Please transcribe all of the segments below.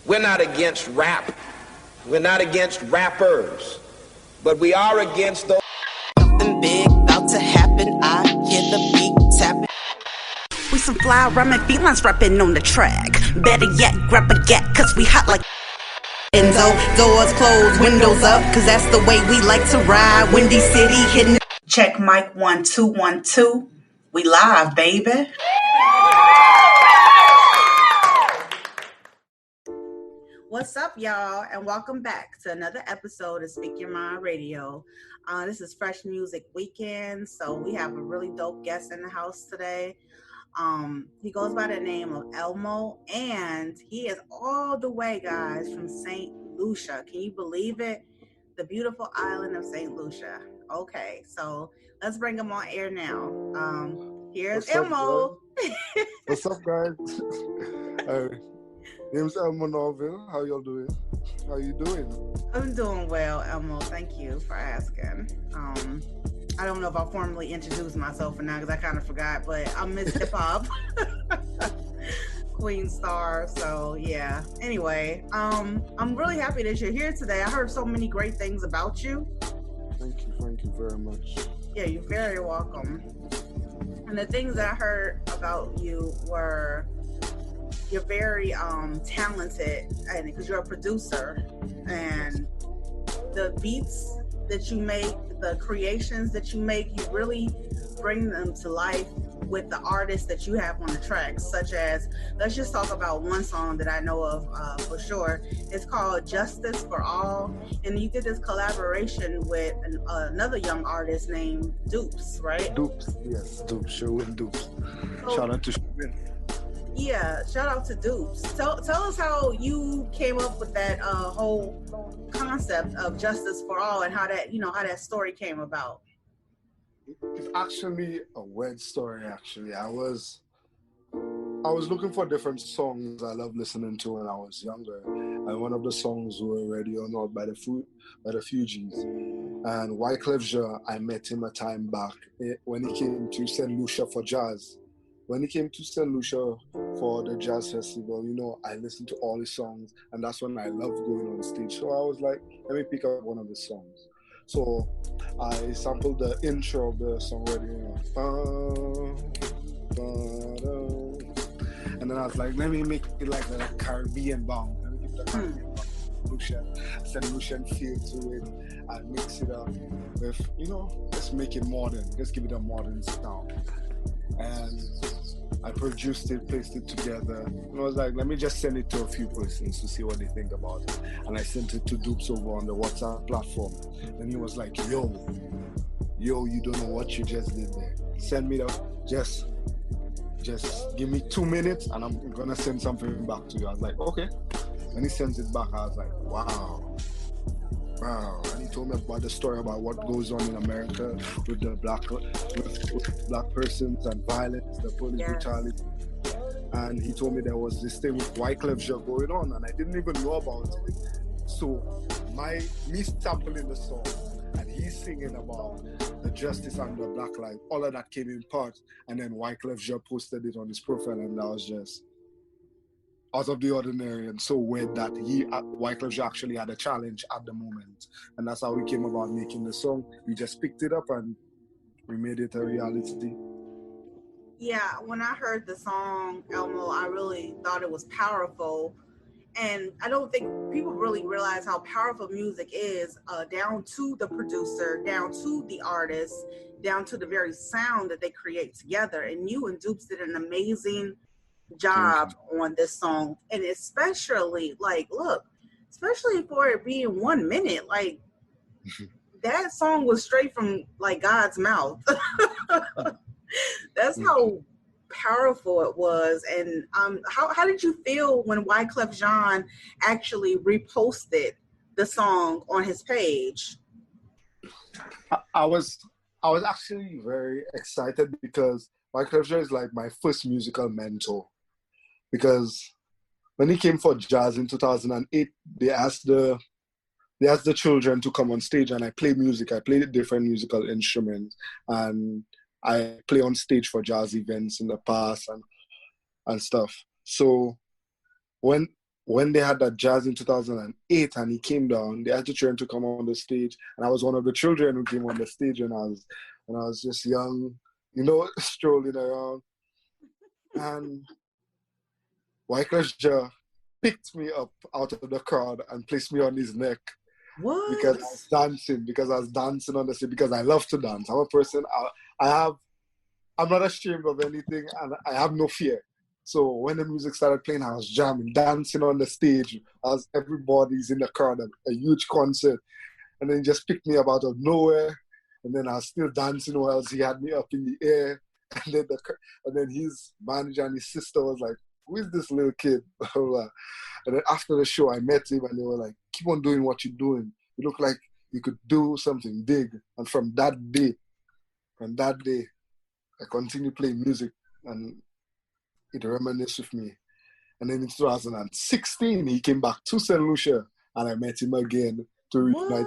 We're not against rap. We're not against rappers. But we are against those. Something big about to happen. I hear the beat tapping. We some fly rhyming felines rapping on the track. Better yet, grab a gat, cause we hot like Enzo. Doors closed, windows up, cause that's the way we like to ride. Windy City hitting. Check mic 1 2 1 2. We live, baby. What's up, y'all, and welcome back to another episode of Speak Your Mind Radio. This is Fresh Music Weekend, so we have a really dope guest in the house today. He goes by the name of Elmo, and he is all the way, guys, from St. Lucia. Can you believe it? The beautiful island of St. Lucia. Okay, so let's bring him on air now. Here's Elmo. What's up, guys? Name's Elmo Norville. How y'all doing? How you doing? I'm doing well, Elmo. Thank you for asking. I don't know if I'll formally introduce myself or not because I kind of forgot, but I'm Miss Hip Hop Queen Star. So yeah. Anyway, I'm really happy that you're here today. I heard so many great things about you. Thank you very much. Yeah, you're very welcome. And the things that I heard about you were you're very talented, and because you're a producer, and the beats that you make, the creations that you make, you really bring them to life with the artists that you have on the tracks, such as, let's just talk about one song that I know of for sure. It's called Justice for All, and you did this collaboration with another young artist named Dupes, right? Dupes, yes, Dupes, Sherwin Dupes. So, shout out to Sherwin. Yeah, shout out to Dupes. Tell us how you came up with that whole concept of Justice for All and how that story came about. It's actually a weird story. Actually, I was looking for different songs I love listening to when I was younger, and one of the songs were "Ready or Not" by the Fugees. And WYCLEFJEAN, I met him a time back when he came to St. Lucia for jazz. When he came to St. Lucia for the jazz festival, I listened to all his songs, and that's when I loved going on stage. So I was like, let me pick up one of his songs. So I sampled the intro of the song Ready or Not. And then I was like, let me make it like a Caribbean bomb. Let me give it a Caribbean bomb. St. Lucian feel to it. I mix it up with, let's make it modern. Let's give it a modern sound. And I produced it, placed it together, and I was like, let me just send it to a few persons to see what they think about it. And I sent it to Dupes over on the WhatsApp platform. And he was like, yo, you don't know what you just did there. Send me just give me 2 minutes and I'm gonna send something back to you. I was like, okay. When he sends it back, I was like, wow. And he told me about the story about what goes on in America with the with black persons and violence, the police brutality. And he told me there was this thing with WYCLEFJEAN going on, and I didn't even know about it. So me sampling the song and he's singing about the justice and the black life, all of that came in part, and then WYCLEFJEAN posted it on his profile, and that was just out of the ordinary and so weird that WYCLEFJEAN actually had a challenge at the moment. And that's how we came about making the song. We just picked it up and we made it a reality. Yeah, when I heard the song, Elmo, I really thought it was powerful. And I don't think people really realize how powerful music is, down to the producer, down to the artist, down to the very sound that they create together. And you and Dupes did an amazing job on this song, and especially especially for it being 1 minute, that song was straight from God's mouth. That's how powerful it was. And how did you feel when WYCLEFJEAN actually reposted the song on his page? I was actually very excited because WYCLEFJEAN is like my first musical mentor. Because when he came for jazz in 2008, they asked the children to come on stage, and I played music. I played different musical instruments, and I play on stage for jazz events in the past and stuff. So when when they had that jazz in 2008 and he came down, they had to try to come on the stage. And I was one of the children who came on the stage when I was just young, strolling around. And WYCLEFJEAN picked me up out of the crowd and placed me on his neck. What? Because I was dancing on the stage, because I love to dance. I'm a person, I'm not ashamed of anything, and I have no fear. So when the music started playing, I was jamming, dancing on the stage as everybody's in the crowd, a huge concert. And then he just picked me up out of nowhere. And then I was still dancing whilst he had me up in the air. And then his manager and his sister was like, "Who is this little kid?" And then after the show, I met him and they were like, "Keep on doing what you're doing. You look like you could do something big." And from that day, I continued playing music, and it reminisced with me. And then in 2016, he came back to St. Lucia, and I met him again to reunite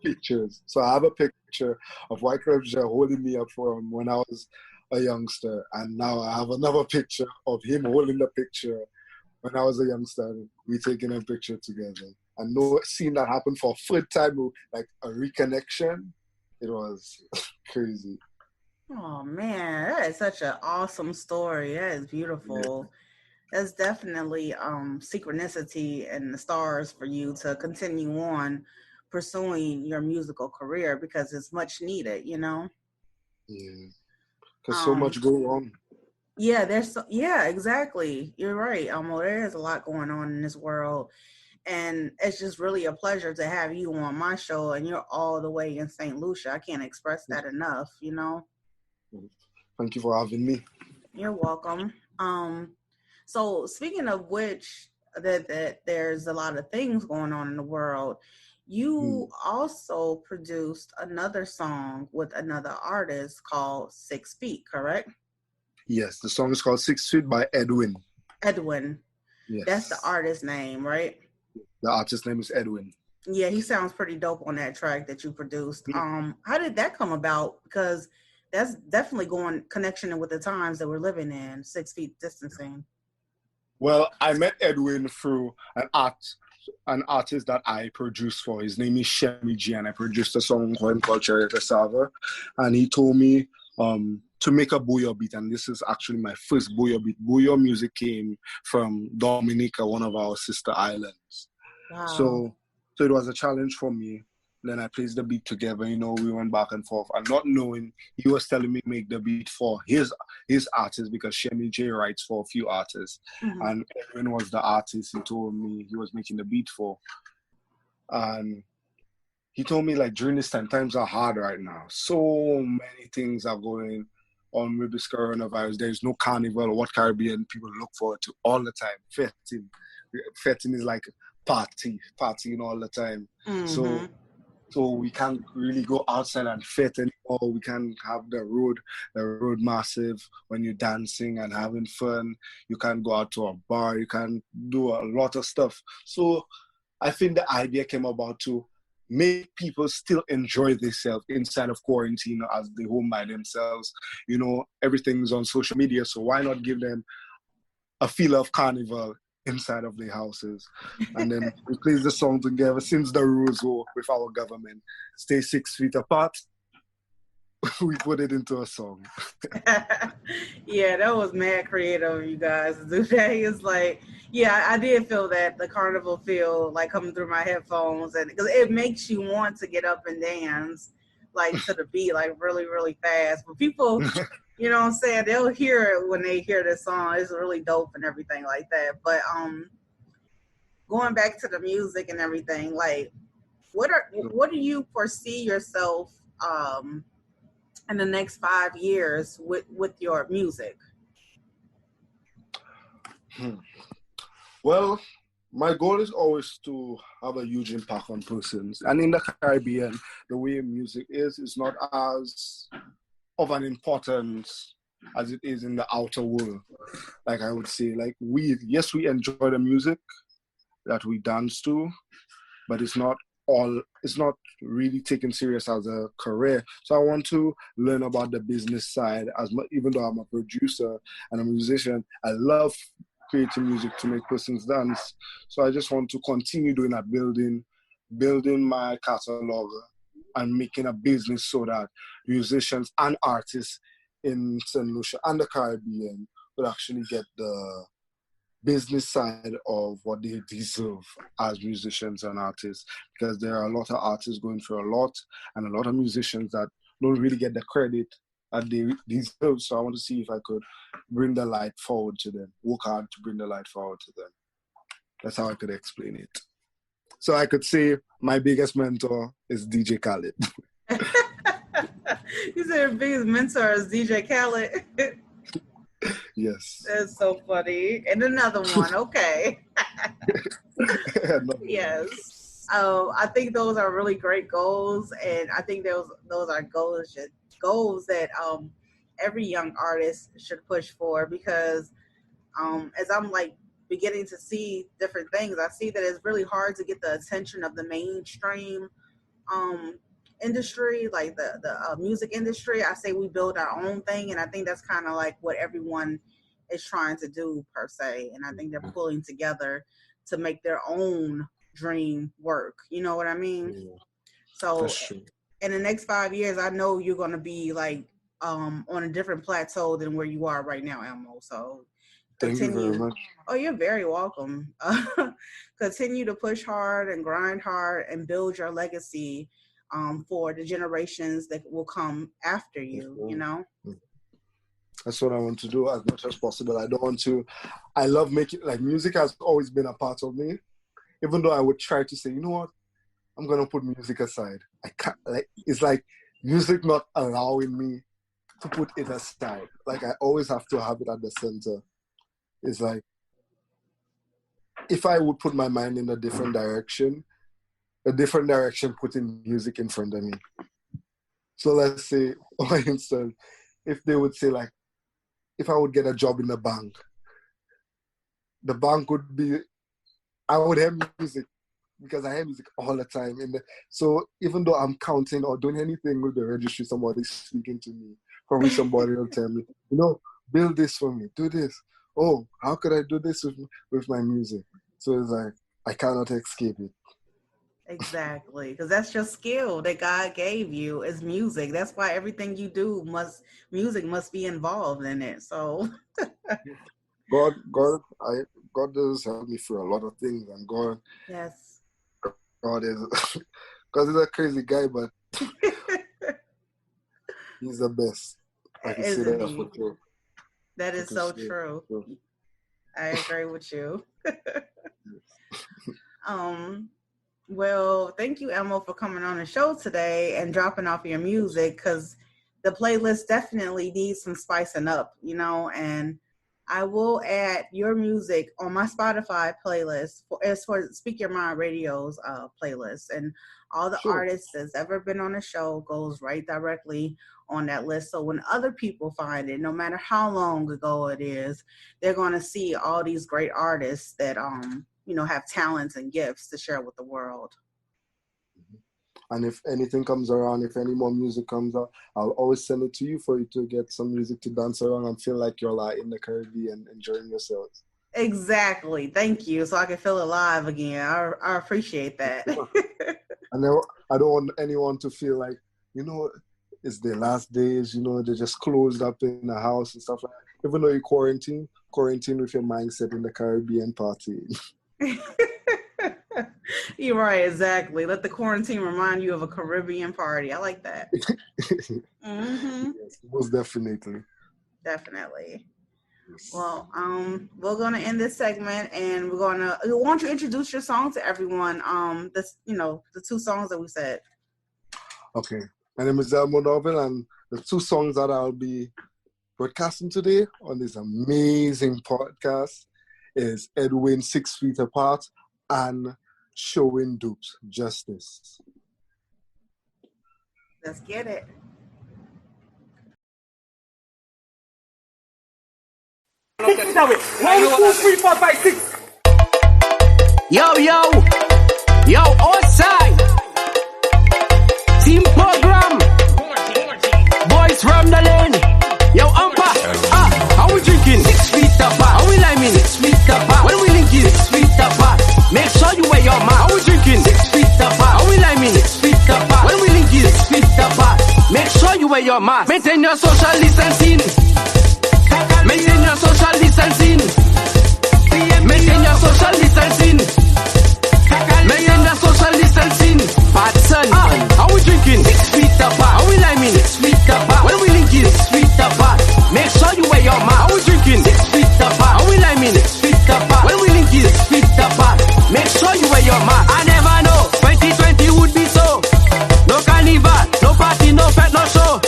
pictures. So I have a picture of WYCLEFJEAN holding me up from when I was a youngster, and now I have another picture of him holding the picture when I was a youngster. We taking a picture together. And seeing that happen for a third time, like a reconnection, it was crazy. Oh man, that is such an awesome story. That is beautiful. Yeah. That's definitely synchronicity and the stars for you to continue on pursuing your musical career, because it's much needed, Yeah, because so much go on. Yeah, exactly. You're right, Elmo. There is a lot going on in this world, and it's just really a pleasure to have you on my show. And you're all the way in St. Lucia. I can't express that enough. Thank you for having me. You're welcome. So speaking of which, that there's a lot of things going on in the world. You also produced another song with another artist called 6 Feet, correct? Yes, the song is called 6 Feet by Edwin. Edwin. Yes. That's the artist name, right? The artist name is Edwin. Yeah, he sounds pretty dope on that track that you produced. How did that come about? Because that's definitely connection with the times that we're living in, 6 feet distancing. Well, I met Edwin through an artist that I produced for. His name is Shemi G, and I produced a song called Cherry Cassava. And he told me to make a bouyon beat, and this is actually my first bouyon beat. Bouyon music came from Dominica, one of our sister islands. Wow. So it was a challenge for me. Then I placed the beat together, we went back and forth. And not knowing, he was telling me to make the beat for his artist, because Shemi J writes for a few artists. Mm-hmm. And Edwin was the artist he told me he was making the beat for. And he told me, like, during this time, times are hard right now. So many things are going on with this coronavirus. There's no carnival, what Caribbean people look forward to all the time. Fetting. Fetting is like partying all the time. Mm-hmm. So we can't really go outside and fet anymore. We can't have the road massive when you're dancing and having fun. You can't go out to a bar. You can't do a lot of stuff. So I think the idea came about to make people still enjoy themselves inside of quarantine as they home by themselves. Everything's on social media, so why not give them a feel of carnival inside of their houses? And then we placed the song together. Since the rules were with our government, stay 6 feet apart, we put it into a song. Yeah, that was mad creative of you guys to do that. It's like, yeah, I did feel that, the carnival feel, like, coming through my headphones, and because it makes you want to get up and dance, like, to the beat, like, really, really fast. But people, you know what I'm saying, they'll hear it when they hear this song. It's really dope and everything like that. But going back to the music and everything, like, what do you foresee yourself in the next 5 years with your music? Well, my goal is always to have a huge impact on persons. And in the Caribbean, the way music is not as of an importance as it is in the outer world. Like I would say, like we enjoy the music that we dance to, but it's not really taken serious as a career. So I want to learn about the business side, even though I'm a producer and a musician. I love creating music to make persons dance. So I just want to continue doing that, building my catalog and making a business so that musicians and artists in St. Lucia and the Caribbean would actually get the business side of what they deserve as musicians and artists, because there are a lot of artists going through a lot and a lot of musicians that don't really get the credit that they deserve. So I want to see if I could bring the light forward to them, work hard to bring the light forward to them. That's how I could explain it. So I could say my biggest mentor is DJ Khaled. You said your biggest mentor is DJ Khaled? Yes. That's so funny. And another one, okay. Yes. I think those are really great goals, and I think those are goals that every young artist should push for, because as I'm like beginning to see different things, I see that it's really hard to get the attention of the mainstream industry, like the music industry. I say we build our own thing, and I think that's kind of like what everyone is trying to do per se, and I think they're pulling together to make their own dream work. You know what I mean? Yeah. So in the next 5 years, I know you're going to be like on a different plateau than where you are right now, Elmo. So thank you very much. Oh, you're very welcome. Continue to push hard and grind hard and build your legacy for the generations that will come after you, you know? That's what I want to do as much as possible. I love making, like, music has always been a part of me, even though I would try to say, you know what, I'm going to put music aside. I can't, like, it's like music not allowing me to put it aside. Like, I always have to have it at the center. It's like, if I would put my mind in a different direction putting music in front of me. So let's say, for instance, if they would say, like, if I would get a job in the bank would be, I would have music, because I have music all the time. So even though I'm counting or doing anything with the registry, somebody's speaking to me. Probably somebody will tell me, you know, build this for me, do this. Oh, how could I do this with my music? So it's like, I cannot escape it. Exactly, because that's your skill that God gave you is music. That's why everything you do music must be involved in it. So God does help me through a lot of things, and God is because he's a crazy guy, but he's the best. I can say that for sure. That is so true. I agree with you. Well, thank you, Elmo, for coming on the show today and dropping off your music, because the playlist definitely needs some spicing up, you know, and I will add your music on my Spotify playlist as for Speak Your Mind Radio's playlist, and all the artists that's ever been on the show goes right directly on that list. So when other people find it, no matter how long ago it is, they're going to see all these great artists that you know, have talents and gifts to share with the world. And if anything comes around, if any more music comes out, I'll always send it to you for you to get some music to dance around and feel like you're like in the Caribbean enjoying yourselves. Exactly. Thank you. So I can feel alive again. I appreciate that. And I don't want anyone to feel like, you know, it's their last days, you know, they're just closed up in the house and stuff like that. Even though you quarantine with your mindset in the Caribbean party. You're right, exactly. Let the quarantine remind you of a Caribbean party. I like that. Yes, most definitely. Definitely. Yes. Well, we're gonna end this segment, and why don't you introduce your song to everyone? The two songs that we said. Okay. My name is Elmo Norville, and the two songs that I'll be broadcasting today on this amazing podcast is Edwin 6 Feet Apart and Showing Dupes Justice. Let's get it. One, 2, 3, 4, 5, 6. Yo, outside. Team program. Boys from the lane. Yo, Ampa. How we drinking? 6 feet apart. How we liming? 6 feet sure you wear your mask. Are we drinking 6 feet apart? Are we liming 6 feet apart? When we link is 6 feet apart. Make sure you wear your mask. Maintain your social distancing. Maintain your social distancing. Maintain your social distancing. Maintain your social distancing. Bad son, are we drinking 6 feet apart? Are we liming 6 feet apart? When we link is 6 feet apart. Make sure you wear your mask. Are we drinking 6 feet apart? Are we liming 6 feet apart? When we link is 6 feet apart. Make sure you wear your mask. I never know 2020 would be so. No carnival, no party, no fete, no show.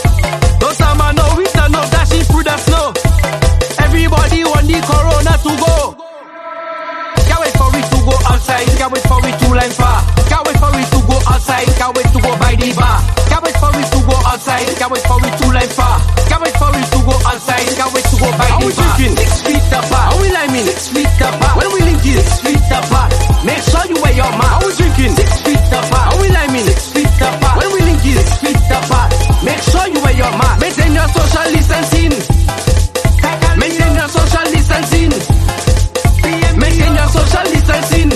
No summer, no winter, no dashing through the snow. Everybody want the corona to go. Can't wait for it to go outside. Can't wait for it to line far. Can't wait for it to go outside. Can't wait to go by the bar. Can't wait for it to go outside. Can't wait for it to line far. Can't wait for it to go outside. Can't wait to go by the bar. Are we drinking 6 feet apart? Are we liming 6 feet apart? When we link is 6 feet apart. Make sure you wear your mask. Are we drinking 6 feet apart? Are we liming 6 feet apart? When we link is 6 feet apart. Make sure you wear your mask. Maintain your social distancing. Maintain your social distancing. Maintain your social distancing.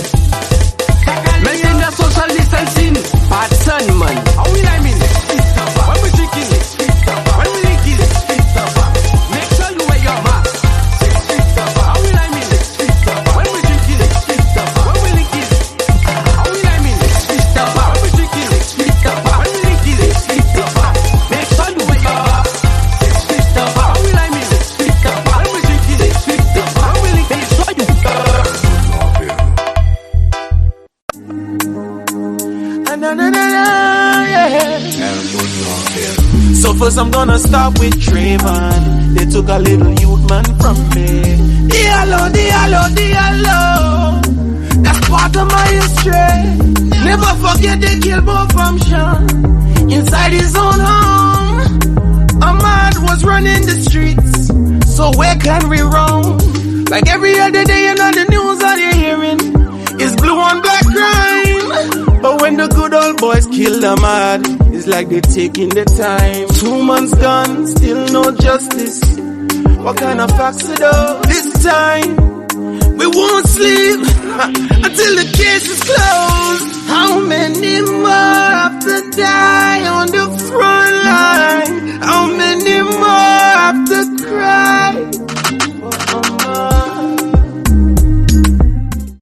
Maintain your social distancing. Bad son, man. Are we liming 6 feet apart? When we drinking 6 feet apart. When we link is 6 feet apart. Make sure you wear your mask. 6 feet apart. Are we liming 6 feet apart? When we drinking 6 feet apart. When we link is. Are we liming 6 feet apart? When we drinking 6 feet apart. When we link is 6 feet apart. Make sure you wear your mask. 6 feet apart. Are we liming 6 feet apart? When we drinking 6 feet apart. When we link is. Make sure you. So first I'm gonna start with Trayvon. They took a little youth man from me. Diallo, Diallo, Diallo. That's part of my history. Never forget they killed both from Sean inside his own home. Ahmad was running the streets, so where can we roam? Like every other day, you know the news that you're hearing is blue on black crime. But when the good old boys kill Ahmad, it's like they're taking their time. 2 months gone, still no justice. What kind of facts it up? This time, we won't sleep until the case is closed. How many more